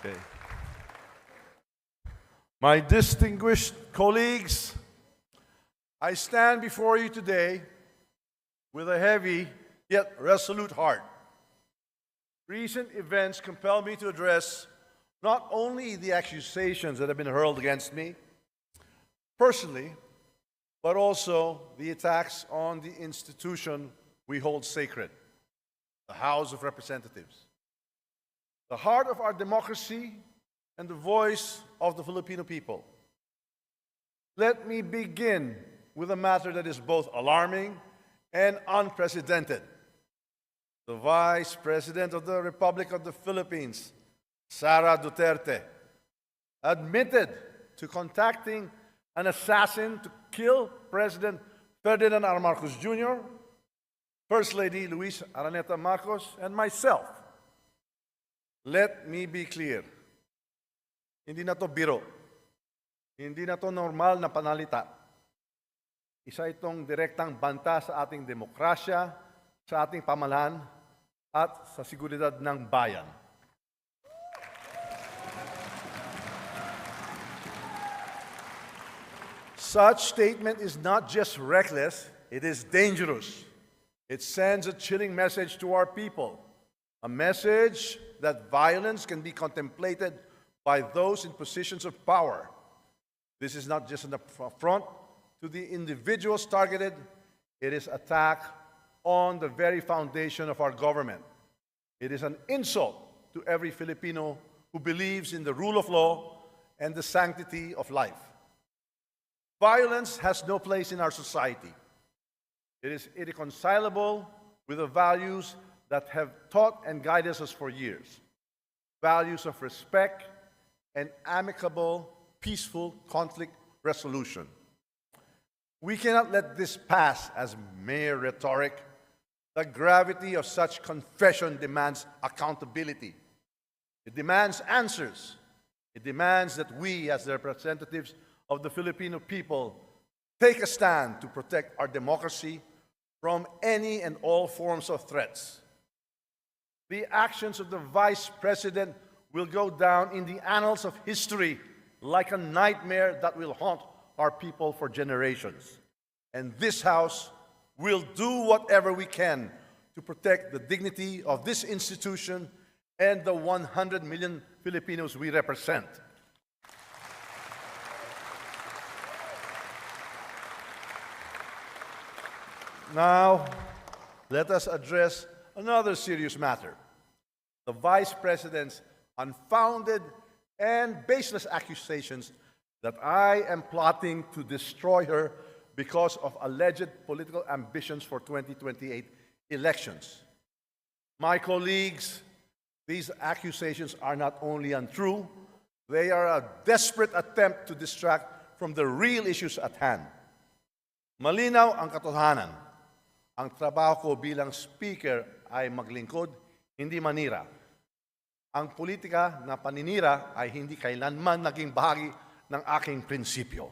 Okay. My distinguished colleagues, I stand before you today with a heavy yet resolute heart. Recent events compel me to address not only the accusations that have been hurled against me personally, but also the attacks on the institution we hold sacred, the House of Representatives, the heart of our democracy and the voice of the Filipino people. Let me begin with a matter that is both alarming and unprecedented. The Vice President of the Republic of the Philippines, Sara Duterte, admitted to contacting an assassin to kill President Ferdinand R. Marcos Jr., First Lady Luis Araneta Marcos, and myself. Let me be clear. Hindi na to biro. Hindi na to normal na panalita. Isa itong direktang banta sa ating demokrasya, sa ating pamahalaan, at sa seguridad ng bayan. Such statement is not just reckless, it is dangerous. It sends a chilling message to our people, a message that violence can be contemplated by those in positions of power. This is not just an affront to the individuals targeted, it is attack on the very foundation of our government. It is an insult to every Filipino who believes in the rule of law and the sanctity of life. Violence has no place in our society. It is irreconcilable with the values that have taught and guided us for years. Values of respect and amicable, peaceful conflict resolution. We cannot let this pass as mere rhetoric. The gravity of such confession demands accountability. It demands answers. It demands that we, as the representatives of the Filipino people, take a stand to protect our democracy from any and all forms of threats. The actions of the Vice President will go down in the annals of history like a nightmare that will haunt our people for generations. And this House will do whatever we can to protect the dignity of this institution and the 100 million Filipinos we represent. Now, let us address another serious matter. The Vice President's unfounded and baseless accusations that I am plotting to destroy her because of alleged political ambitions for 2028 elections. My colleagues, these accusations are not only untrue, they are a desperate attempt to distract from the real issues at hand. Malinaw ang katotohanan. Ang trabaho ko bilang speaker ay maglingkod, hindi manira. Ang politika na paninira ay hindi kailanman naging bahagi ng aking prinsipyo.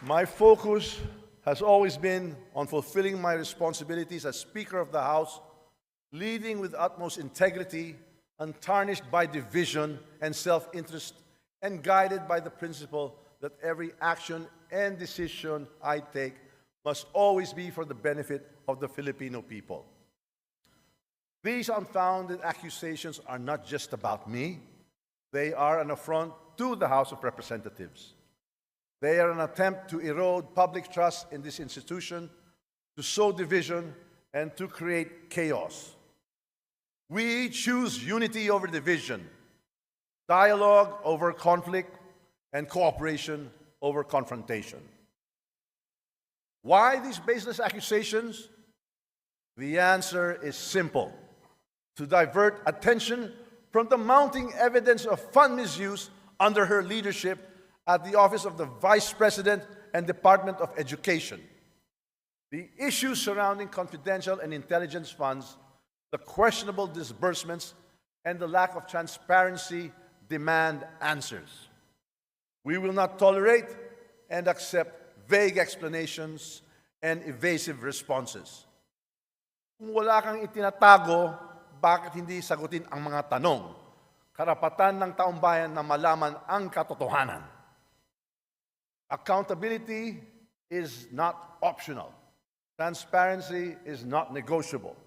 My focus has always been on fulfilling my responsibilities as Speaker of the House, leading with utmost integrity, untarnished by division and self-interest, and guided by the principle that every action and decision I take must always be for the benefit of the Filipino people. These unfounded accusations are not just about me. They are an affront to the House of Representatives. They are an attempt to erode public trust in this institution, to sow division, and to create chaos. We choose unity over division, dialogue over conflict, and cooperation over confrontation. Why these baseless accusations? The answer is simple: to divert attention from the mounting evidence of fund misuse under her leadership at the Office of the Vice President and Department of Education. The issues surrounding confidential and intelligence funds, the questionable disbursements, and the lack of transparency demand answers. We will not tolerate and accept vague explanations and evasive responses. Kung wala kang itinatago, bakit hindi sagutin ang mga tanong? Karapatan ng taumbayan na malaman ang katotohanan. Accountability is not optional. Transparency is not negotiable.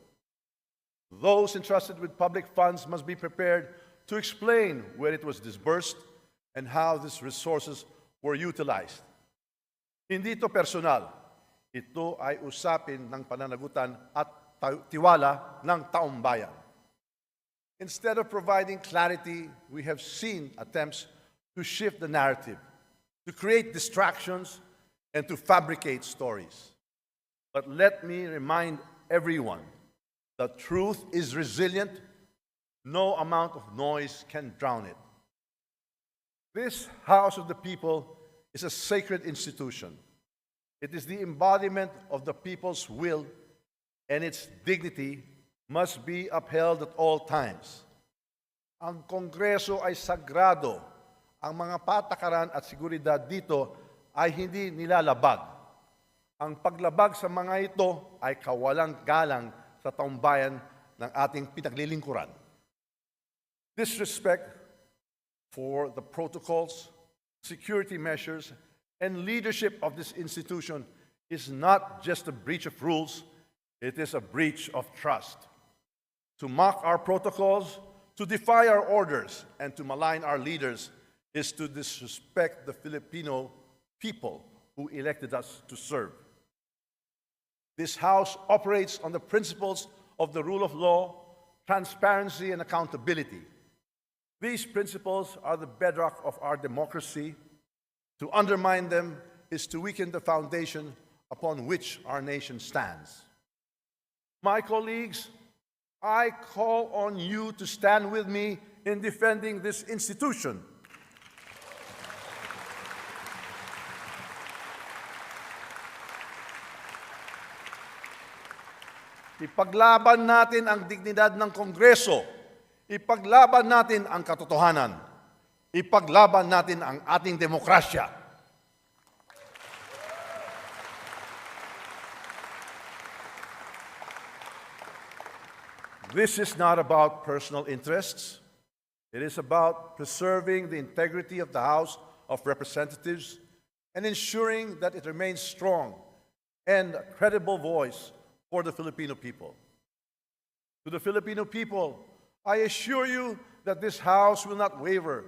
Those entrusted with public funds must be prepared to explain where it was disbursed and how these resources were utilized. Hindi ito personal. Ito ay usapin ng pananagutan at tiwala ng taumbayan. Instead of providing clarity, we have seen attempts to shift the narrative, to create distractions, and to fabricate stories. But let me remind everyone that truth is resilient. No amount of noise can drown it. This House of the People is a sacred institution. It is the embodiment of the people's will, and its dignity must be upheld at all times. Ang Kongreso ay sagrado. Ang mga patakaran at seguridad dito ay hindi nilalabag. Ang paglabag sa mga ito ay kawalang galang sa taumbayan ng ating pinaglilingkuran. Disrespect for the protocols, security measures, and leadership of this institution is not just a breach of rules, it is a breach of trust. To mock our protocols, to defy our orders, and to malign our leaders is to disrespect the Filipino people who elected us to serve. This House operates on the principles of the rule of law, transparency, and accountability. These principles are the bedrock of our democracy. To undermine them is to weaken the foundation upon which our nation stands. My colleagues, I call on you to stand with me in defending this institution. Ipaglaban natin ang dignidad ng Kongreso. Ipaglaban natin ang katotohanan. Ipaglaban natin ang ating demokrasya. This is not about personal interests. It is about preserving the integrity of the House of Representatives and ensuring that it remains strong and a credible voice for the Filipino people. To the Filipino people, I assure you that this House will not waver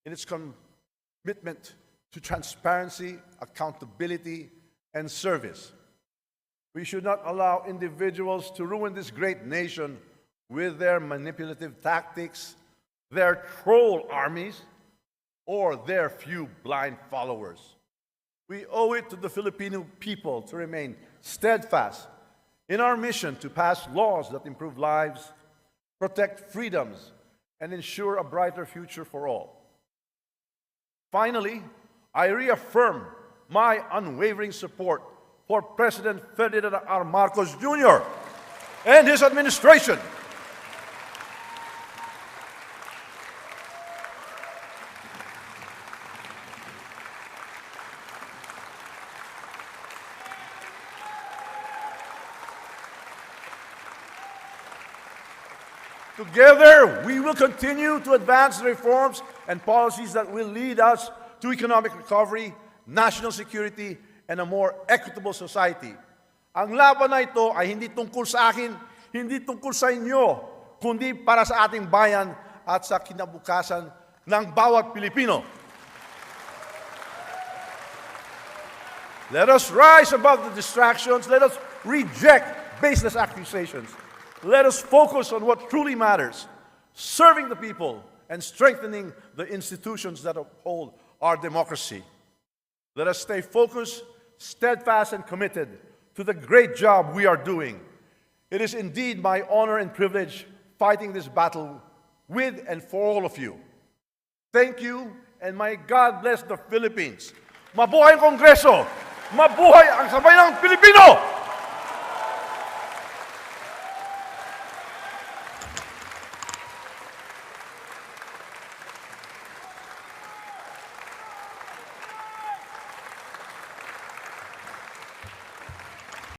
in its commitment to transparency, accountability, and service. We should not allow individuals to ruin this great nation with their manipulative tactics, their troll armies, or their few blind followers. We owe it to the Filipino people to remain steadfast in our mission to pass laws that improve lives, protect freedoms, and ensure a brighter future for all. Finally, I reaffirm my unwavering support for President Ferdinand R. Marcos Jr. and his administration. Together, we will continue to advance the reforms and policies that will lead us to economic recovery, national security, and a more equitable society. Ang laban na ito ay hindi tungkol sa akin, hindi tungkol sa inyo, kundi para sa ating bayan at sa kinabukasan ng bawat Pilipino. Let us rise above the distractions. Let us reject baseless accusations. Let us focus on what truly matters, serving the people and strengthening the institutions that uphold our democracy. Let us stay focused, steadfast, and committed to the great job we are doing. It is indeed my honor and privilege fighting this battle with and for all of you. Thank you, and may God bless the Philippines. Mabuhay ang Kongreso! Mabuhay ang sambayanang Pilipino!